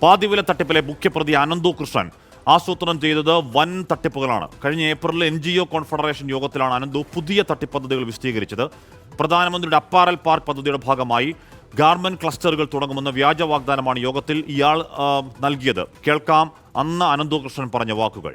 പാതിവില തട്ടിപ്പിലെ മുഖ്യപ്രതി അനന്തു കൃഷ്ണൻ ആസൂത്രണം ചെയ്തത് വൻ തട്ടിപ്പുകളാണ്. കഴിഞ്ഞ ഏപ്രിലിൽ NGO കോൺഫെഡറേഷൻ യോഗത്തിലാണ് അനന്തു പുതിയ തട്ടിപ്പ് പദ്ധതികൾ വിശദീകരിച്ചത്. പ്രധാനമന്ത്രിയുടെ അപ്പാരൽ പാർക്ക് പദ്ധതിയുടെ ഭാഗമായി ഗാർമെന്റ് ക്ലസ്റ്ററുകൾ തുടങ്ങുമെന്ന വ്യാജ വാഗ്ദാനമാണ് യോഗത്തിൽ ഇയാൾ നൽകിയത്. കേൾക്കാം അന്ന് അനന്തു കൃഷ്ണൻ പറഞ്ഞ വാക്കുകൾ.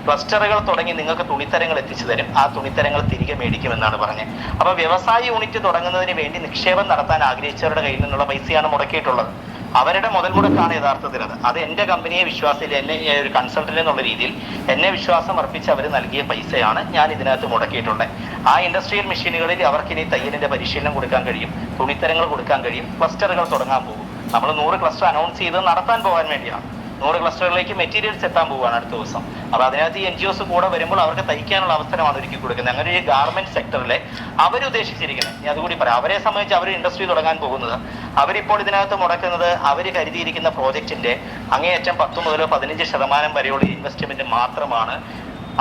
ക്ലസ്റ്ററുകൾ തുടങ്ങി നിങ്ങൾക്ക് തുണിത്തരങ്ങൾ എത്തിച്ചു തരും, ആ തുണിത്തരങ്ങൾ തിരികെ മേടിക്കുമെന്നാണ് പറഞ്ഞത്. അപ്പൊ വ്യവസായ യൂണിറ്റ് തുടങ്ങുന്നതിന് വേണ്ടി നിക്ഷേപം നടത്താൻ ആഗ്രഹിച്ചവരുടെ കയ്യിൽ നിന്നുള്ള പൈസയാണ് മുടക്കിയിട്ടുള്ളത്. അവരുടെ മുതൽ മുടക്കാണ് യഥാർത്ഥത്തിൽ അത് എന്റെ കമ്പനിയെ വിശ്വാസത്തിൽ എന്നെ ഒരു കൺസൾട്ടന്റ് എന്നുള്ള രീതിയിൽ എന്നെ വിശ്വാസം അർപ്പിച്ച് അവർ നൽകിയ പൈസയാണ് ഞാൻ ഇതിനകത്ത് മുടക്കിയിട്ടുള്ളത്. ആ ഇൻഡസ്ട്രിയൽ മെഷീനുകളിൽ അവർക്ക് ഇനി തയ്യലിന്റെ പരിശീലനം കൊടുക്കാൻ കഴിയും, തുണിത്തരങ്ങൾ കൊടുക്കാൻ കഴിയും, ക്ലസ്റ്ററുകൾ തുടങ്ങാൻ പോകും. നമ്മൾ 100 ക്ലസ്റ്റർ അനൗൺസ് ചെയ്ത് നടത്താൻ പോകാൻ വേണ്ടിയാണ്. 100 ക്ലസ്റ്ററുകളിലേക്ക് മെറ്റീരിയൽസ് എത്താൻ പോവുകയാണ് അടുത്ത ദിവസം. അപ്പൊ അതിനകത്ത് ഈ NGOs കൂടെ വരുമ്പോൾ അവർക്ക് തയ്ക്കാനുള്ള അവസരമാണ് ഒരുക്കി കൊടുക്കുന്നത്. അങ്ങനെ ഒരു ഗാർമെന്റ് സെക്ടറിലെ അവരുദ്ദേശിച്ചിരിക്കുന്നത്, ഞാൻ അതുകൂടി പറയാം, അവരെ സംബന്ധിച്ച് അവർ ഇൻഡസ്ട്രി തുടങ്ങാൻ പോകുന്നത്, അവരിപ്പോൾ ഇതിനകത്ത് മുടക്കുന്നത് അവർ കരുതിയിരിക്കുന്ന പ്രോജക്റ്റിന്റെ അങ്ങേയറ്റം 10 മുതൽ 15% വരെയുള്ള ഇൻവെസ്റ്റ്മെന്റ് മാത്രമാണ്.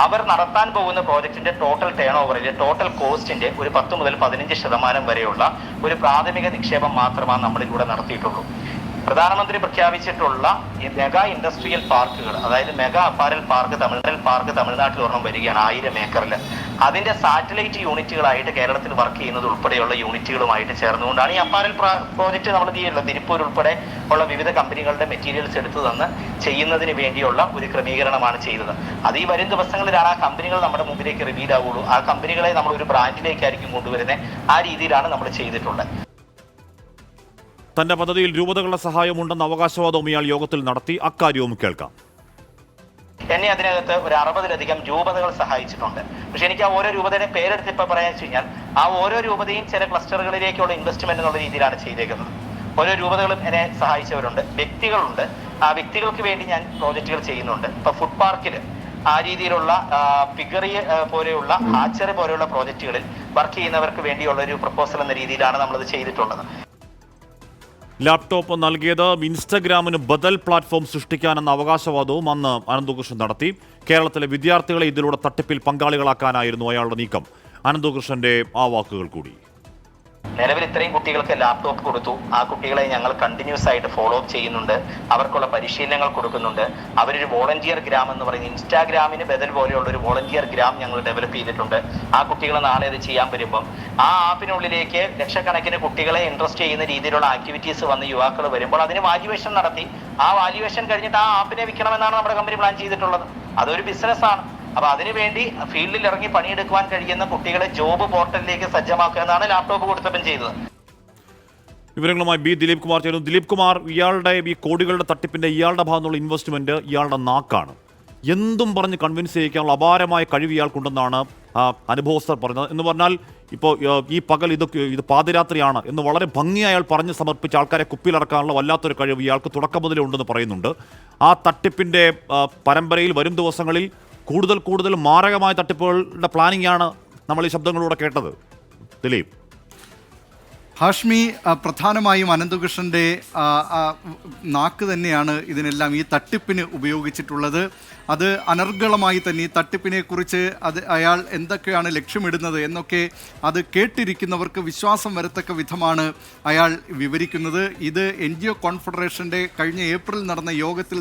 അവർ നടത്താൻ പോകുന്ന പ്രോജക്റ്റിന്റെ ടോട്ടൽ ടേൺ ഓവറിൽ ടോട്ടൽ കോസ്റ്റിന്റെ ഒരു 10 മുതൽ 15% വരെയുള്ള ഒരു പ്രാഥമിക നിക്ഷേപം മാത്രമാണ് നമ്മളിലൂടെ നടത്തിയിട്ടുള്ളൂ. പ്രധാനമന്ത്രി പ്രഖ്യാപിച്ചിട്ടുള്ള മെഗാ ഇൻഡസ്ട്രിയൽ പാർക്കുകൾ, അതായത് മെഗാ അപ്പാരൽ പാർക്ക് തമിഴ്നാട്ടിൽ ഒരെണ്ണം വരികയാണ് 1000 ഏക്കറിൽ. അതിന്റെ സാറ്റലൈറ്റ് യൂണിറ്റുകളായിട്ട് കേരളത്തിൽ വർക്ക് ചെയ്യുന്നത് ഉൾപ്പെടെയുള്ള യൂണിറ്റുകളുമായിട്ട് ചേർന്നുകൊണ്ടാണ് ഈ അപ്പാരൽ പ്രോജക്റ്റ് നമ്മൾ ചെയ്യുന്നത്. തിരുപ്പൂർ ഉൾപ്പെടെ ഉള്ള വിവിധ കമ്പനികളുടെ മെറ്റീരിയൽസ് എടുത്തു തന്ന് ചെയ്യുന്നതിന് വേണ്ടിയുള്ള ഒരു ക്രമീകരണമാണ് ചെയ്തത്. അത് ഈ വരും ദിവസങ്ങളിലാണ് ആ കമ്പനികൾ നമ്മുടെ മുമ്പിലേക്ക് റിവീൽ ആവുള്ളൂ. ആ കമ്പനികളെ നമ്മൾ ഒരു ബ്രാൻഡിലേക്കായിരിക്കും കൊണ്ടുവരുന്നത്. ആ രീതിയിലാണ് നമ്മൾ ചെയ്തിട്ടുള്ളത്. തന്റെ പദ്ധതിയിൽ രൂപതകളുടെ സഹായമുണ്ടെന്ന അവകാശവാദവും ഇയാൾ യോഗത്തിൽ നടത്തി. അക്കാര്യവും കേൾക്കാം. എന്നെ അതിനകത്ത് ഒരു 60-ലധികം രൂപതകൾ സഹായിച്ചിട്ടുണ്ട്. പക്ഷെ എനിക്ക് ആ ഓരോ രൂപതയുടെ പേരെടുത്ത് ഇപ്പൊ പറയാൻ വെച്ച് കഴിഞ്ഞാൽ ആ ഓരോ രൂപതയും ചില ക്ലസ്റ്ററുകളിലേക്കുള്ള ഇൻവെസ്റ്റ്മെന്റ് എന്നുള്ള രീതിയിലാണ് ചെയ്തേക്കുന്നത്. ഓരോ രൂപതകളും എന്നെ സഹായിച്ചവരുണ്ട്, വ്യക്തികളുണ്ട്. ആ വ്യക്തികൾക്ക് വേണ്ടി ഞാൻ പ്രോജക്റ്റുകൾ ചെയ്യുന്നുണ്ട്. ഇപ്പൊ ഫുഡ് പാർക്കിൽ ആ രീതിയിലുള്ള പിഗറി പോലെയുള്ള ഹാച്ചറി പോലെയുള്ള പ്രോജക്റ്റുകളിൽ വർക്ക് ചെയ്യുന്നവർക്ക് വേണ്ടിയുള്ള ഒരു പ്രപ്പോസൽ എന്ന രീതിയിലാണ് നമ്മളത് ചെയ്തിട്ടുള്ളത്. ലാപ്ടോപ്പ് നൽകിയത് ഇൻസ്റ്റഗ്രാമിന് ബദൽ പ്ലാറ്റ്ഫോം സൃഷ്ടിക്കാനെന്ന അവകാശവാദവും അന്ന് അനന്തകൃഷ്ണൻ നടത്തി. കേരളത്തിലെ വിദ്യാർത്ഥികളെ ഇതിലൂടെ തട്ടിപ്പിൽ പങ്കാളികളാക്കാനായിരുന്നു അയാളുടെ നീക്കം. അനന്തകൃഷ്ണന്റെ ആ വാക്കുകൾ കൂടി. നിലവിൽ ഇത്രയും കുട്ടികൾക്ക് ലാപ്ടോപ്പ് കൊടുത്തു. ആ കുട്ടികളെ ഞങ്ങൾ കണ്ടിന്യൂസ് ആയിട്ട് ഫോളോ അപ്പ് ചെയ്യുന്നുണ്ട്. അവർക്കുള്ള പരിശീലനങ്ങൾ കൊടുക്കുന്നുണ്ട്. അവരൊരു വോളണ്ടിയർ ഗ്രാം എന്ന് പറയുന്ന ഇൻസ്റ്റാഗ്രാമിന് ബദൽ പോലെയുള്ള ഒരു വോളണ്ടിയർ ഗ്രാം ഞങ്ങൾ ഡെവലപ്പ് ചെയ്തിട്ടുണ്ട്. ആ കുട്ടികൾ നാളെ അത് ചെയ്യാൻ വരുമ്പം ആ ആപ്പിനുള്ളിലേക്ക് ലക്ഷക്കണക്കിന് കുട്ടികളെ ഇൻട്രസ്റ്റ് ചെയ്യുന്ന രീതിയിലുള്ള ആക്ടിവിറ്റീസ് വന്ന് യുവാക്കൾ വരുമ്പോൾ അതിന് വാല്യുവേഷൻ നടത്തി ആ വാല്യുവേഷൻ കഴിഞ്ഞിട്ട് ആ ആപ്പിനെ വിൽക്കണമെന്നാണ് നമ്മുടെ കമ്പനി പ്ലാൻ ചെയ്തിട്ടുള്ളത്. അതൊരു ബിസിനസ്സാണ്. അപ്പൊ അതിനുവേണ്ടി ഫീൽഡിൽ ഇറങ്ങി പണിയെടുക്കുവാൻ കഴിയുന്ന കുട്ടികളെ ജോബ് പോർട്ടലിലേക്ക് സജ്ജമാക്കുക എന്നാണ് ലാപ്ടോപ്പ് കൊടുത്തപ്പം ചെയ്തത്. വിവരങ്ങളുമായി ദിലീപ് കുമാർ ചേരുന്നു. ദിലീപ് കുമാർ, ഇയാളുടെ ഈ കോടികളുടെ തട്ടിപ്പിന്റെ ഇയാളുടെ ഭാഗത്തുള്ള ഇൻവെസ്റ്റ്മെന്റ് ഇയാളുടെ നാക്കാണ്. എന്തും പറഞ്ഞ് കൺവിൻസ് ചെയ്യിക്കാനുള്ള അപാരമായ കഴിവ് ഇയാൾക്കുണ്ടെന്നാണ് അനുഭവസ്ഥർ പറഞ്ഞത്. എന്ന് പറഞ്ഞാൽ ഇപ്പോൾ ഈ പകൽ ഇത് പാതിരാത്രിയാണ് എന്ന് വളരെ ഭംഗിയായി അയാൾ പറഞ്ഞ് സമർപ്പിച്ച ആൾക്കാരെ കുപ്പിയിലടക്കാനുള്ള വല്ലാത്തൊരു കഴിവ് ഇയാൾക്ക് തുടക്കം മുതലേ ഉണ്ടെന്ന് പറയുന്നുണ്ട്. ആ തട്ടിപ്പിന്റെ പരമ്പരയിൽ വരും ദിവസങ്ങളിൽ കൂടുതൽ മാരകമായ തട്ടിപ്പുകളുടെ പ്ലാനിംഗ് ആണ് നമ്മൾ ഈ ശബ്ദങ്ങളിലൂടെ കേട്ടത്. ദിലീപ്. ഹാഷ്മി, പ്രധാനമായും അനന്തകൃഷ്ണൻ്റെ നാക്ക് തന്നെയാണ് ഇതിനെല്ലാം ഈ തട്ടിപ്പിന് ഉപയോഗിച്ചിട്ടുള്ളത്. അത് അനർഗളമായി തന്നെ ഈ തട്ടിപ്പിനെക്കുറിച്ച് അയാൾ എന്തൊക്കെയാണ് ലക്ഷ്യമിടുന്നത് എന്നൊക്കെ അത് കേട്ടിരിക്കുന്നവർക്ക് വിശ്വാസം വരത്തക്ക വിധമാണ് അയാൾ വിവരിക്കുന്നത്. ഇത് NGO കോൺഫെഡറേഷൻ്റെ കഴിഞ്ഞ ഏപ്രിൽ നടന്ന യോഗത്തിൽ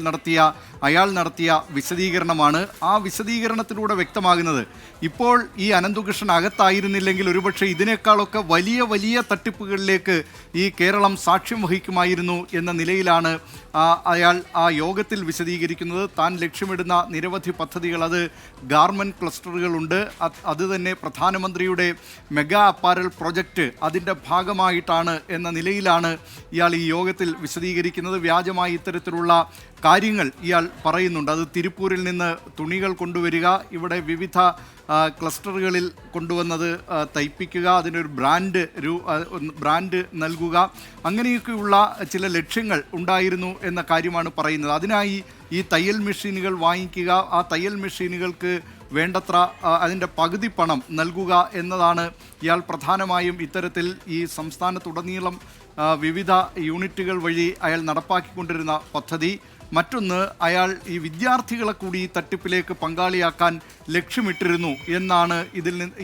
അയാൾ നടത്തിയ വിശദീകരണമാണ്. ആ വിശദീകരണത്തിലൂടെ വ്യക്തമാകുന്നത് ഇപ്പോൾ ഈ അനന്തകൃഷ്ണൻ അകത്തായിരുന്നില്ലെങ്കിൽ ഒരുപക്ഷെ ഇതിനേക്കാളൊക്കെ വലിയ തട്ടിപ്പുകളിലേക്ക് ഈ കേരളം സാക്ഷ്യം വഹിക്കുമായിരുന്നു എന്ന നിലയിലാണ് അയാൾ ആ യോഗത്തിൽ വിശദീകരിക്കുന്നത്. താൻ ലക്ഷ്യമിടുന്ന നിരവധി പദ്ധതികൾ, അത് ഗാർമെന്റ് ക്ലസ്റ്ററുകളുണ്ട്, അത് തന്നെ പ്രധാനമന്ത്രിയുടെ മെഗാ അപ്പാരൽ പ്രൊജക്റ്റ് അതിൻ്റെ ഭാഗമായിട്ടാണ് എന്ന നിലയിലാണ് ഇയാൾ ഈ യോഗത്തിൽ വിശദീകരിക്കുന്നത്. വ്യാജമായി ഇത്തരത്തിലുള്ള കാര്യങ്ങൾ ഇയാൾ പറയുന്നുണ്ട്. അത് തിരുപ്പൂരിൽ നിന്ന് തുണികൾ കൊണ്ടുവരിക, ഇവിടെ വിവിധ ക്ലസ്റ്ററുകളിൽ കൊണ്ടുവന്നത് തയ്പ്പിക്കുക, അതിനൊരു ബ്രാൻഡ് നൽകുക, അങ്ങനെയൊക്കെയുള്ള ചില ലക്ഷ്യങ്ങൾ ഉണ്ടായിരുന്നു എന്ന കാര്യമാണ് പറയുന്നത്. അതിനായി ഈ തയ്യൽ മെഷീനുകൾ വാങ്ങിക്കുക, ആ തയ്യൽ മെഷീനുകൾക്ക് വേണ്ടത്ര അതിൻ്റെ പകുതി പണം നൽകുക എന്നതാണ് ഇയാൾ പ്രധാനമായും ഇത്തരത്തിൽ ഈ സംസ്ഥാനത്തുടനീളം വിവിധ യൂണിറ്റുകൾ വഴി അയാൾ നടപ്പാക്കിക്കൊണ്ടിരുന്ന പദ്ധതി. മറ്റൊന്ന്, അയാൾ ഈ വിദ്യാർത്ഥികളെ കൂടി ഈ തട്ടിപ്പിലേക്ക് പങ്കാളിയാക്കാൻ ലക്ഷ്യമിട്ടിരുന്നു എന്നാണ്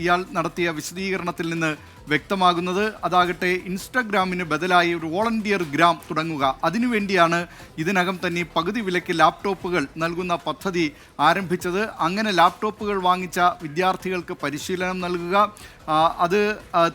ഇയാൾ നടത്തിയ വിശദീകരണത്തിൽ നിന്ന് വ്യക്തമാകുന്നത്. അതാകട്ടെ ഇൻസ്റ്റഗ്രാമിന് ബദലായി ഒരു വോളണ്ടിയർ ഗ്രാം തുടങ്ങുക. അതിനുവേണ്ടിയാണ് ഇതിനകം തന്നെ പകുതി വിലയ്ക്ക് ലാപ്ടോപ്പുകൾ നൽകുന്ന പദ്ധതി ആരംഭിച്ചത്. അങ്ങനെ ലാപ്ടോപ്പുകൾ വാങ്ങിച്ച വിദ്യാർത്ഥികൾക്ക് പരിശീലനം നൽകുക, അത്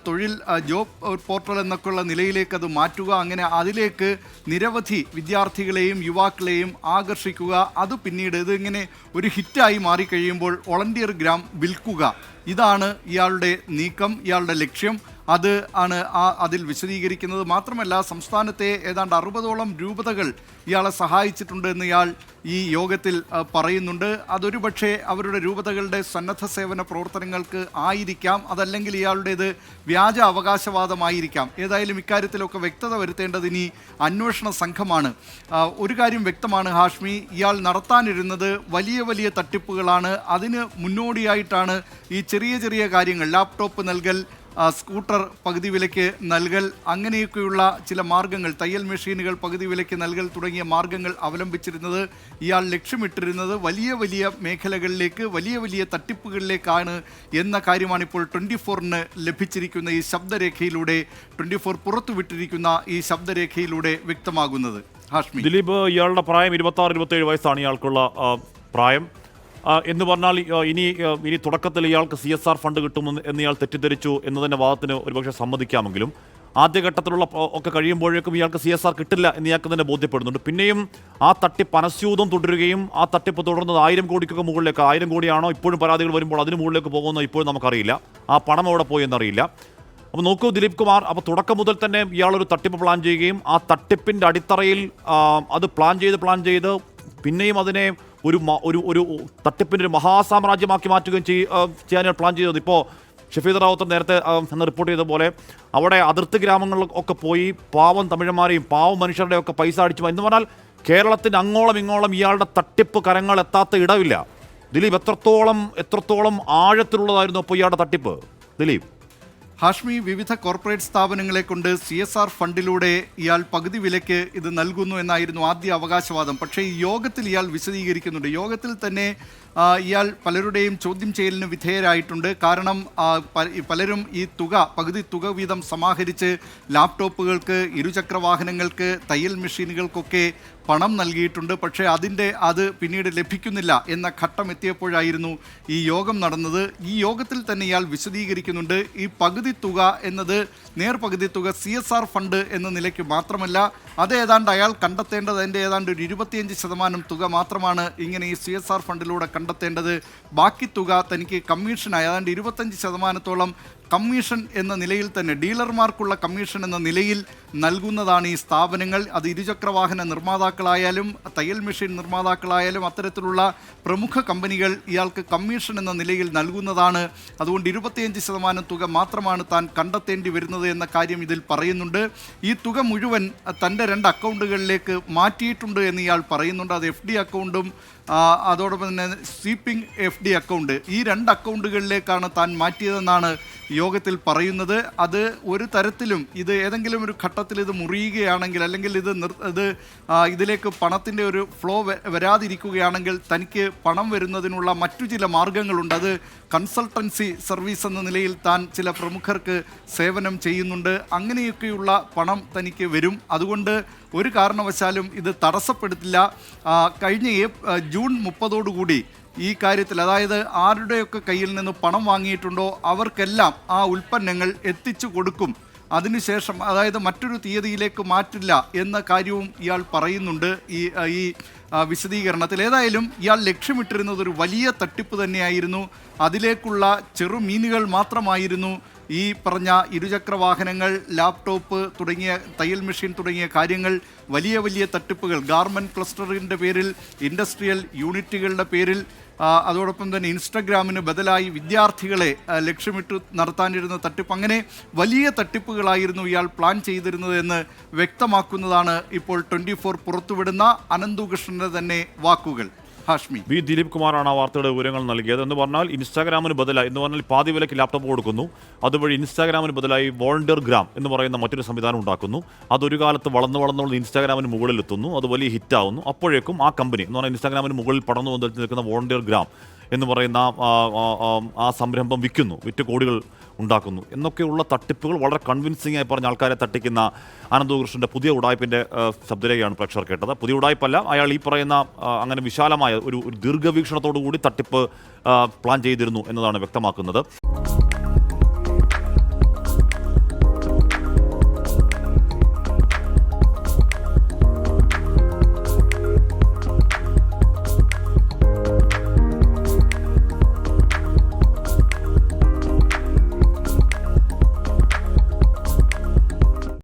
തൊഴിൽ ജോബ് പോർട്ടൽ എന്നൊക്കെയുള്ള നിലയിലേക്ക് അത് മാറ്റുക. അങ്ങനെ അതിലേക്ക് നിരവധി വിദ്യാർത്ഥികളെയും യുവാക്കളെയും ആകർഷിക്കുക. അത് പിന്നീട് ഇതിങ്ങനെ ഒരു ഹിറ്റായി മാറിക്കഴിയുമ്പോൾ വോളണ്ടിയർ ഗ്രാം വിൽക്കുക. ഇതാണ് ഇയാളുടെ നീക്കം, ഇയാളുടെ ലക്ഷ്യം. അത് ആണ് അതിൽ വിശദീകരിക്കുന്നത്. മാത്രമല്ല സംസ്ഥാനത്തെ ഏതാണ്ട് 60ഓളം രൂപതകൾ ഇയാളെ സഹായിച്ചിട്ടുണ്ട് എന്ന് ഇയാൾ ഈ യോഗത്തിൽ പറയുന്നുണ്ട്. അതൊരു പക്ഷേ അവരുടെ രൂപതകളുടെ സന്നദ്ധ സേവന പ്രവർത്തനങ്ങൾക്ക് ആയിരിക്കാം, അതല്ലെങ്കിൽ ഇയാളുടേത് വ്യാജ അവകാശവാദമായിരിക്കാം. ഏതായാലും ഇക്കാര്യത്തിലൊക്കെ വ്യക്തത വരുത്തേണ്ടത് ഇനി അന്വേഷണ സംഘമാണ്. ഒരു കാര്യം വ്യക്തമാണ് ഹാഷ്മി, ഇയാൾ നടത്താനിരുന്നത് വലിയ വലിയ തട്ടിപ്പുകളാണ്. അതിന് മുന്നോടിയായിട്ടാണ് ഈ ചെറിയ ചെറിയ കാര്യങ്ങൾ, ലാപ്ടോപ്പ് നൽകൽ, സ്കൂട്ടർ പകുതി വിലയ്ക്ക് നൽകൽ, അങ്ങനെയൊക്കെയുള്ള ചില മാർഗങ്ങൾ, തയ്യൽ മെഷീനുകൾ പകുതി വിലയ്ക്ക് നൽകൽ തുടങ്ങിയ മാർഗങ്ങൾ അവലംബിച്ചിരുന്നത്. ഇയാൾ ലക്ഷ്യമിട്ടിരുന്നത് വലിയ വലിയ മേഖലകളിലേക്ക്, വലിയ വലിയ തട്ടിപ്പുകളിലേക്കാണ് എന്ന കാര്യമാണ് ഇപ്പോൾ 24-ന് ലഭിച്ചിരിക്കുന്ന ഈ ശബ്ദരേഖയിലൂടെ, 24 പുറത്തുവിട്ടിരിക്കുന്ന ഈ ശബ്ദരേഖയിലൂടെ വ്യക്തമാകുന്നത്. ഹാഷ്മി, ദിലീപ്, ഇയാളുടെ പ്രായം 26-27 വയസ്സാണ് ഇയാൾക്കുള്ള പ്രായം. എന്ന് പറഞ്ഞാൽ ഇനി തുടക്കത്തിൽ ഇയാൾക്ക് CSR ഫണ്ട് കിട്ടുമെന്ന് എന്ന് ഇയാൾ തെറ്റിദ്ധരിച്ചു എന്നതിൻ്റെ വാദത്തിന് ഒരുപക്ഷെ സമ്മതിക്കാമെങ്കിലും ആദ്യഘട്ടത്തിലുള്ള ഒക്കെ കഴിയുമ്പോഴേക്കും ഇയാൾക്ക് CSR കിട്ടില്ല എന്ന് ഇയാൾക്ക് തന്നെ ബോധ്യപ്പെടുന്നുണ്ട്. പിന്നെയും ആ തട്ടിപ്പ് അനസ്യൂതം തുടരുകയും ആ തട്ടിപ്പ് തുടർന്നത് 1000 കോടിക്കൊക്കെ മുകളിലേക്ക്, 1000 കോടിയാണോ ഇപ്പോഴും പരാതികൾ വരുമ്പോൾ അതിന് മുകളിലേക്ക് പോകുമെന്ന് ഇപ്പോഴും നമുക്കറിയില്ല. ആ പണം എവിടെ പോയി എന്നറിയില്ല. അപ്പോൾ നോക്കൂ ദിലീപ് കുമാർ, അപ്പോൾ തുടക്കം മുതൽ തന്നെ ഇയാളൊരു തട്ടിപ്പ് പ്ലാൻ ചെയ്യുകയും ആ തട്ടിപ്പിൻ്റെ അടിത്തറയിൽ അത് പ്ലാൻ ചെയ്ത് പിന്നെയും അതിനെ ഒരു തട്ടിപ്പിൻ്റെ ഒരു മഹാസാമ്രാജ്യമാക്കി മാറ്റുകയും ചെയ്യാൻ പ്ലാൻ ചെയ്തത്. ഇപ്പോൾ ഷഫീദ് റാവുത്തർ നേരത്തെ എന്ന് റിപ്പോർട്ട് ചെയ്ത പോലെ അവിടെ അതിർത്തി ഗ്രാമങ്ങളിലൊക്കെ പോയി പാവം തമിഴന്മാരെയും പാവം മനുഷ്യരുടെയും ഒക്കെ പൈസ അടിച്ചു എന്ന് പറഞ്ഞാൽ കേരളത്തിന് അങ്ങോളം ഇങ്ങോളം ഇയാളുടെ തട്ടിപ്പ് കരങ്ങൾ എത്താത്ത ഇടമില്ല. ദിലീപ്, എത്രത്തോളം ആഴത്തിലുള്ളതായിരുന്നു അപ്പോൾ ഇയാളുടെ തട്ടിപ്പ് ദിലീപ്? ഹാഷ്മി, വിവിധ കോർപ്പറേറ്റ് സ്ഥാപനങ്ങളെ കൊണ്ട് CSR ഫണ്ടിലൂടെ ഇയാൾ പകുതി വിലയ്ക്ക് ഇത് നൽകുന്നു എന്നായിരുന്നു ആദ്യ അവകാശവാദം. പക്ഷേ ഈ യോഗത്തിൽ ഇയാൾ വിശദീകരിക്കുന്നുണ്ട്. യോഗത്തിൽ തന്നെ ഇയാൾ പലരുടെയും ചോദ്യം ചെയ്യലിന് വിധേയരായിട്ടുണ്ട്. കാരണം പലരും ഈ പകുതി തുക വീതം സമാഹരിച്ച് ലാപ്ടോപ്പുകൾക്ക്, ഇരുചക്ര വാഹനങ്ങൾക്ക്, തയ്യൽ മെഷീനുകൾക്കൊക്കെ പണം നൽകിയിട്ടുണ്ട്. പക്ഷേ അത് പിന്നീട് ലഭിക്കുന്നില്ല എന്ന ഘട്ടം എത്തിയപ്പോഴായിരുന്നു ഈ യോഗം നടന്നത്. ഈ യോഗത്തിൽ തന്നെ ഇയാൾ വിശദീകരിക്കുന്നുണ്ട്, ഈ പകുതി തുക എന്നത് നേർപകുതി തുക CSR ഫണ്ട് എന്ന നിലയ്ക്ക് മാത്രമല്ല, അത് ഏതാണ്ട് അയാൾ കണ്ടെത്തേണ്ടത് അതിൻ്റെ ഏതാണ്ട് ഒരു 25% തുക മാത്രമാണ് ഇങ്ങനെ ഈ CSR ഫണ്ടിലൂടെ കണ്ടെത്തേണ്ടത്. ബാക്കി തുക തനിക്ക് കമ്മീഷനായി ഏതാണ്ട് 25%-ഓളം കമ്മീഷൻ എന്ന നിലയിൽ തന്നെ, ഡീലർമാർക്കുള്ള കമ്മീഷൻ എന്ന നിലയിൽ നൽകുന്നതാണ് ഈ സ്ഥാപനങ്ങൾ. അത് ഇരുചക്രവാഹന നിർമ്മാതാക്കളായാലും തയ്യൽ മെഷീൻ നിർമ്മാതാക്കളായാലും അത്തരത്തിലുള്ള പ്രമുഖ കമ്പനികൾ ഇയാൾക്ക് കമ്മീഷൻ എന്ന നിലയിൽ നൽകുന്നതാണ്. അതുകൊണ്ട് 25% തുക മാത്രമാണ് താൻ കണ്ടെത്തേണ്ടി വരുന്നത് എന്ന കാര്യം ഇതിൽ പറയുന്നുണ്ട്. ഈ തുക മുഴുവൻ തൻ്റെ 2 അക്കൗണ്ടുകളിലേക്ക് മാറ്റിയിട്ടുണ്ട് എന്ന് ഇയാൾ പറയുന്നുണ്ട്. അത് FD അക്കൗണ്ടും അതോടൊപ്പം തന്നെ സ്വീപ്പിംഗ് FD അക്കൗണ്ട്, ഈ 2 അക്കൗണ്ടുകളിലേക്കാണ് താൻ മാറ്റിയതെന്നാണ് യോഗത്തിൽ പറയുന്നത്. അത് ഒരു തരത്തിലും ഇത് ഏതെങ്കിലും ഒരു ഘട്ടത്തിൽ ഇത് മുറിയുകയാണെങ്കിൽ, അല്ലെങ്കിൽ ഇതിലേക്ക് പണത്തിൻ്റെ ഒരു ഫ്ലോ വരാതിരിക്കുകയാണെങ്കിൽ തനിക്ക് പണം വരുന്നതിനുള്ള മറ്റു ചില മാർഗങ്ങളുണ്ട്. അത് കൺസൾട്ടൻസി സർവീസ് എന്ന നിലയിൽ താൻ ചില പ്രമുഖർക്ക് സേവനം ചെയ്യുന്നുണ്ട്. അങ്ങനെയൊക്കെയുള്ള പണം തനിക്ക് വരും. അതുകൊണ്ട് ഒരു കാരണവശാലും ഇത് തടസ്സപ്പെടുത്തില്ല. കഴിഞ്ഞ ജൂൺ 30 ഈ കാര്യത്തിൽ, അതായത് ആരുടെയൊക്കെ കയ്യിൽ നിന്ന് പണം വാങ്ങിയിട്ടുണ്ടോ അവർക്കെല്ലാം ആ ഉൽപ്പന്നങ്ങൾ എത്തിച്ചു കൊടുക്കും. അതിനുശേഷം, അതായത് മറ്റൊരു തീയതിയിലേക്ക് മാറ്റില്ല എന്ന കാര്യവും ഇയാൾ പറയുന്നുണ്ട് ഈ വിശദീകരണത്തിൽ. ഏതായാലും ഇയാൾ ലക്ഷ്യമിട്ടിരുന്നത് ഒരു വലിയ തട്ടിപ്പ് തന്നെയായിരുന്നു. അതിലേക്കുള്ള ചെറുമീനുകൾ മാത്രമായിരുന്നു ഈ പറഞ്ഞ ഇരുചക്ര വാഹനങ്ങൾ, ലാപ്ടോപ്പ് തുടങ്ങിയ തയ്യൽ മെഷീൻ തുടങ്ങിയ കാര്യങ്ങൾ. വലിയ വലിയ തട്ടിപ്പുകൾ ഗാർമെൻറ്റ് ക്ലസ്റ്ററിൻ്റെ പേരിൽ, ഇൻഡസ്ട്രിയൽ യൂണിറ്റുകളുടെ പേരിൽ, അതോടൊപ്പം തന്നെ ഇൻസ്റ്റഗ്രാമിന് ബദലായി വിദ്യാർത്ഥികളെ ലക്ഷ്യമിട്ട് നടത്താനിരുന്ന തട്ടിപ്പ്, അങ്ങനെ വലിയ തട്ടിപ്പുകളായിരുന്നു ഇയാൾ പ്ലാൻ ചെയ്തിരുന്നത് എന്ന് വ്യക്തമാക്കുന്നതാണ് ഇപ്പോൾ 24 പുറത്തുവിടുന്ന അനന്തുകൃഷ്ണന്റെ തന്നെ വാക്കുകൾ. ഹാഷ്മി, വി ദിലീപ് കുമാറാണ് ആ വാർത്തയുടെ വിവരങ്ങൾ നൽകിയത്. എന്ന് പറഞ്ഞാൽ ഇൻസ്റ്റാഗ്രാമിന് ബദലായി, എന്ന് പറഞ്ഞാൽ പാതി വിലയ്ക്ക് ലാപ്ടോപ്പ് കൊടുക്കുന്നു, അതുവഴി ഇൻസ്റ്റാഗ്രാമിന് ബദലായി വോളണ്ടിയർ ഗ്രാം എന്ന് പറയുന്ന മറ്റൊരു സംവിധാനം ഉണ്ടാക്കുന്നു. അതൊരു കാലത്ത് വളർന്ന് ഇൻസ്റ്റാഗ്രാമിന് മുകളിലെത്തുന്നു, അത് വലിയ ഹിറ്റാവുന്നു. അപ്പോഴേക്കും ആ കമ്പനി എന്ന് പറഞ്ഞാൽ ഇൻസ്റ്റാഗ്രാമിന് മുകളിൽ പടർന്നു വന്നിട്ട് നിൽക്കുന്ന വോളണ്ടിയർ ഗ്രാം എന്ന് പറയുന്ന ആ സംരംഭം വിറ്റ് കോടികൾ ഉണ്ടാക്കുന്നു എന്നൊക്കെയുള്ള തട്ടിപ്പുകൾ വളരെ കൺവിൻസിംഗ് ആയി പറഞ്ഞ ആൾക്കാരെ തട്ടിക്കുന്ന അനന്തകൃഷ്ണൻ്റെ പുതിയ ഉടായ്പിൻ്റെ ശബ്ദരേഖയാണ് പ്രേക്ഷകർ കേട്ടത്. പുതിയ ഉടായ്പല്ല, അയാൾ ഈ പറയുന്ന അങ്ങനെ വിശാലമായ ഒരു ദീർഘവീക്ഷണത്തോടു കൂടി തട്ടിപ്പ് പ്ലാൻ ചെയ്തിരുന്നു എന്നതാണ് വ്യക്തമാക്കുന്നത്.